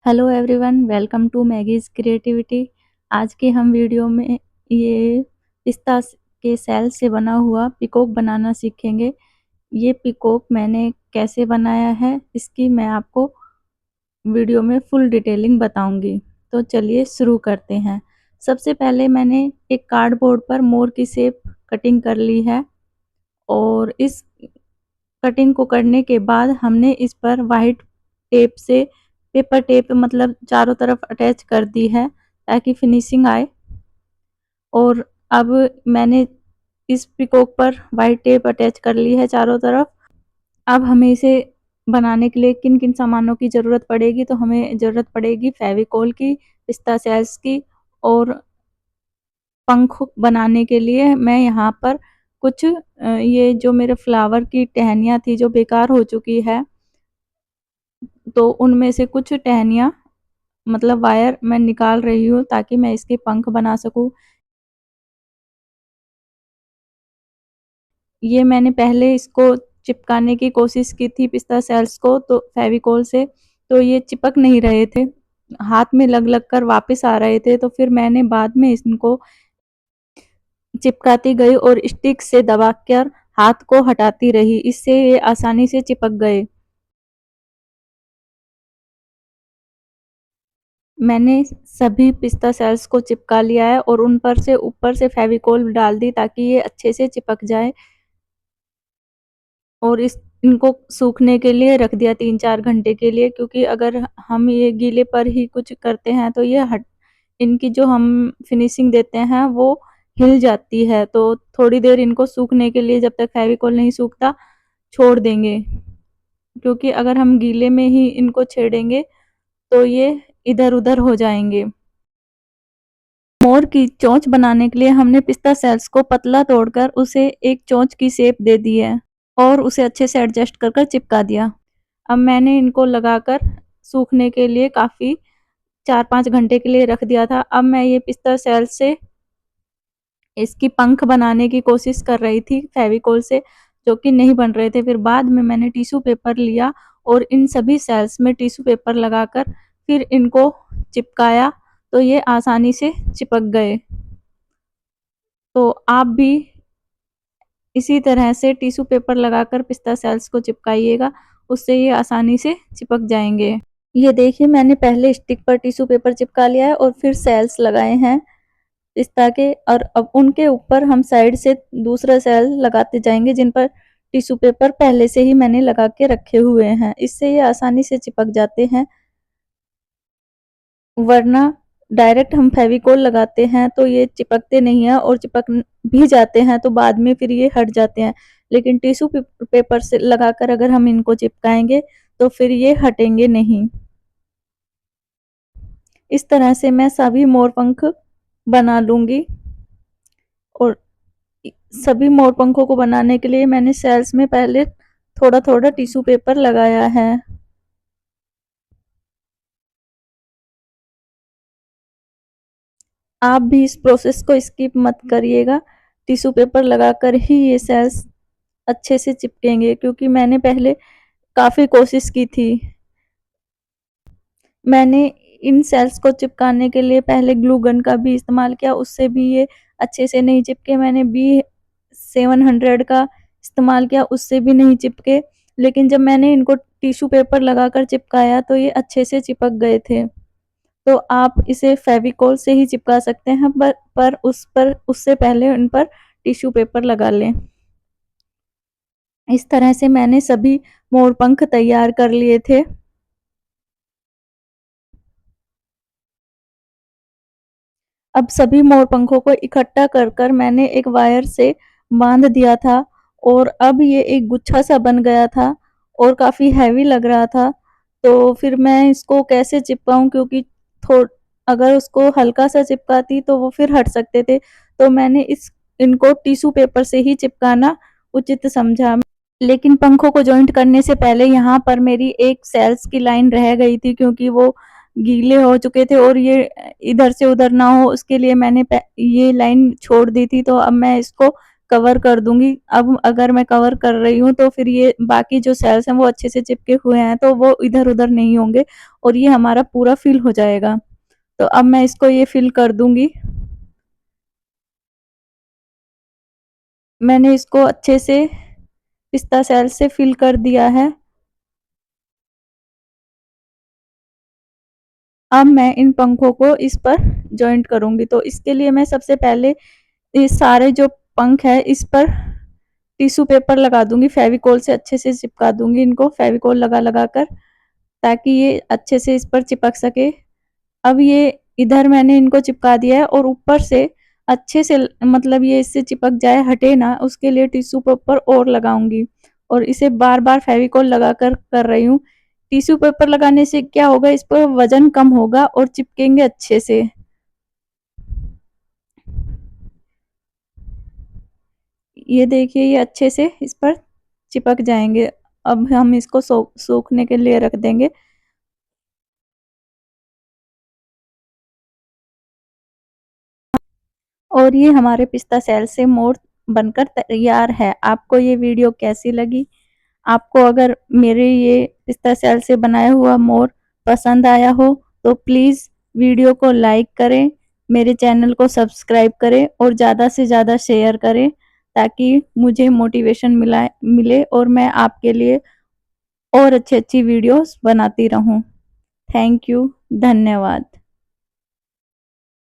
Hello everyone, welcome to Maggie's creativity. आज के हम वीडियो में ये पिस्ता के सेल से बना हुआ पीकॉक बनाना सीखेंगे। ये पीकॉक मैंने कैसे बनाया है इसकी मैं आपको वीडियो में फुल डिटेलिंग बताऊंगी। तो चलिए शुरू करते हैं। सबसे पहले मैंने एक कार्डबोर्ड पर मोर की शेप कटिंग कर ली है और इस कटिंग को करने के बाद हमने इस पर वाइट टेप से पेपर टेप मतलब चारों तरफ अटैच कर दी है ताकि फिनिशिंग आए। और अब मैंने इस पीकॉक पर वाइट टेप अटैच कर ली है चारों तरफ। अब हमें इसे बनाने के लिए किन किन सामानों की ज़रूरत पड़ेगी, तो हमें ज़रूरत पड़ेगी फेविकोल की, पिस्ता सेल्स की, और पंख बनाने के लिए मैं यहाँ पर कुछ ये जो मेरे फ्लावर की टहनियाँ थी जो बेकार हो चुकी है, तो उनमें से कुछ टहनियाँ मतलब वायर मैं निकाल रही हूँ ताकि मैं इसके पंख बना सकूँ। ये मैंने पहले इसको चिपकाने की कोशिश की थी पिस्ता सेल्स को तो फेविकोल से, तो ये चिपक नहीं रहे थे, हाथ में लग लग कर वापस आ रहे थे। तो फिर मैंने बाद में इनको चिपकाती गई और स्टिक से दबाकर हाथ को हटाती रही, इससे ये आसानी से चिपक गए। मैंने सभी पिस्ता सेल्स को चिपका लिया है और उन पर से ऊपर से फेविकोल डाल दी ताकि ये अच्छे से चिपक जाए, और इनको सूखने के लिए रख दिया 3-4 घंटे के लिए, क्योंकि अगर हम ये गीले पर ही कुछ करते हैं तो ये हट इनकी जो हम फिनिशिंग देते हैं वो हिल जाती है। तो थोड़ी देर इनको सूखने के लिए, जब तक फेविकोल नहीं सूखता, छोड़ देंगे, क्योंकि अगर हम गीले में ही इनको छेड़ेंगे तो ये इधर-उधर हो जाएंगे। मोर की चोंच बनाने के लिए हमने पिस्ता सेल्स को पतला तोड़कर उसे एक चोंच की शेप दे दी है और उसे अच्छे से एडजस्ट कर कर चिपका दिया। अब मैंने इनको लगाकर सूखने के लिए काफ़ी 4-5 घंटे के लिए रख दिया था। अब मैं ये पिस्ता सेल्स से इसकी पंख बनाने की कोशिश कर रही थी फेविकोल से, जो कि नहीं बन रहे थे। फिर बाद में मैंने टिश्यू पेपर लिया और इन सभी सेल्स में टिश्यू पेपर लगाकर फिर इनको चिपकाया, तो ये आसानी से चिपक गए। तो आप भी इसी तरह से टिश्यू पेपर लगाकर पिस्ता सेल्स को चिपकाइएगा, उससे ये आसानी से चिपक जाएंगे। ये देखिए, मैंने पहले स्टिक पर टिश्यू पेपर चिपका लिया है और फिर सेल्स लगाए हैं पिस्ता के, और अब उनके ऊपर हम साइड से दूसरा सेल लगाते जाएंगे जिन पर टिश्यू पेपर पहले से ही मैंने लगा के रखे हुए हैं। इससे ये आसानी से चिपक जाते हैं, वरना डायरेक्ट हम फेविकोल लगाते हैं तो ये चिपकते नहीं हैं, और चिपक भी जाते हैं तो बाद में फिर ये हट जाते हैं। लेकिन टिश्यू पेपर से लगाकर अगर हम इनको चिपकाएंगे तो फिर ये हटेंगे नहीं। इस तरह से मैं सभी मोर पंख बना लूंगी, और सभी मोर पंखों को बनाने के लिए मैंने सेल्स में पहले थोड़ा थोड़ा टिश्यू पेपर लगाया है। आप भी इस प्रोसेस को स्किप मत करिएगा, टिश्यू पेपर लगाकर ही ये सेल्स अच्छे से चिपकेंगे, क्योंकि मैंने पहले काफ़ी कोशिश की थी। मैंने इन सेल्स को चिपकाने के लिए पहले ग्लू गन का भी इस्तेमाल किया, उससे भी ये अच्छे से नहीं चिपके। मैंने B700 का इस्तेमाल किया, उससे भी नहीं चिपके। लेकिन जब मैंने इनको टिश्यू पेपर लगाकर चिपकाया तो ये अच्छे से चिपक गए थे। तो आप इसे फेविकोल से ही चिपका सकते हैं, पर उससे पहले उन पर टिश्यू पेपर लगा लें। इस तरह से मैंने सभी मोर पंख तैयार कर लिए थे। अब सभी मोर पंखों को इकट्ठा कर कर मैंने एक वायर से बांध दिया था, और अब ये एक गुच्छा सा बन गया था और काफ़ी हैवी लग रहा था। तो फिर मैं इसको कैसे चिपकाऊं, क्योंकि थोड़ अगर उसको हल्का सा चिपकाती तो वो फिर हट सकते थे। तो मैंने इनको टिश्यू पेपर से ही चिपकाना उचित समझा। लेकिन पंखों को जॉइंट करने से पहले यहाँ पर मेरी एक सेल्स की लाइन रह गई थी, क्योंकि वो गीले हो चुके थे और ये इधर से उधर ना हो, उसके लिए मैंने ये लाइन छोड़ दी थी। तो अब मैं इसको कवर कर दूँगी। अब अगर मैं कवर कर रही हूँ तो फिर ये बाकी जो सेल्स हैं वो अच्छे से चिपके हुए हैं तो वो इधर-उधर नहीं होंगे और ये हमारा पूरा फिल हो जाएगा। तो अब मैं इसको ये फिल कर दूँगी। मैंने इसको अच्छे से पिस्ता सेल से फिल कर दिया है। अब मैं इन पंखों को इस पर जॉइंट करूँगी। तो इसके लिए मैं सबसे पहले ये सारे जो पंख है इस पर टिश्यू पेपर लगा दूँगी, फेविकोल से अच्छे से चिपका दूँगी इनको फेविकोल लगा-लगा कर, ताकि ये अच्छे से इस पर चिपक सके। अब ये इधर मैंने इनको चिपका दिया है और ऊपर से अच्छे से मतलब ये इससे चिपक जाए, हटे ना, उसके लिए टिश्यू पेपर और लगाऊँगी और इसे बार-बार फेविकोल लगाकर कर रही हूँ। टिश्यू पेपर लगाने से क्या होगा, इस पर वज़न कम होगा और चिपकेंगे अच्छे से। ये देखिए ये अच्छे से इस पर चिपक जाएँगे। अब हम इसको सूखने के लिए रख देंगे। और ये हमारे पिस्ता सेल से मोर बनकर तैयार है। आपको ये वीडियो कैसी लगी? आपको अगर मेरे ये पिस्ता सेल से बनाया हुआ मोर पसंद आया हो तो प्लीज़ वीडियो को लाइक करें, मेरे चैनल को सब्सक्राइब करें और ज़्यादा से ज़्यादा शेयर करें, ताकि मुझे मोटिवेशन मिले और मैं आपके लिए और अच्छी-अच्छी वीडियोज़ बनाती रहूँ। थैंक यू, धन्यवाद।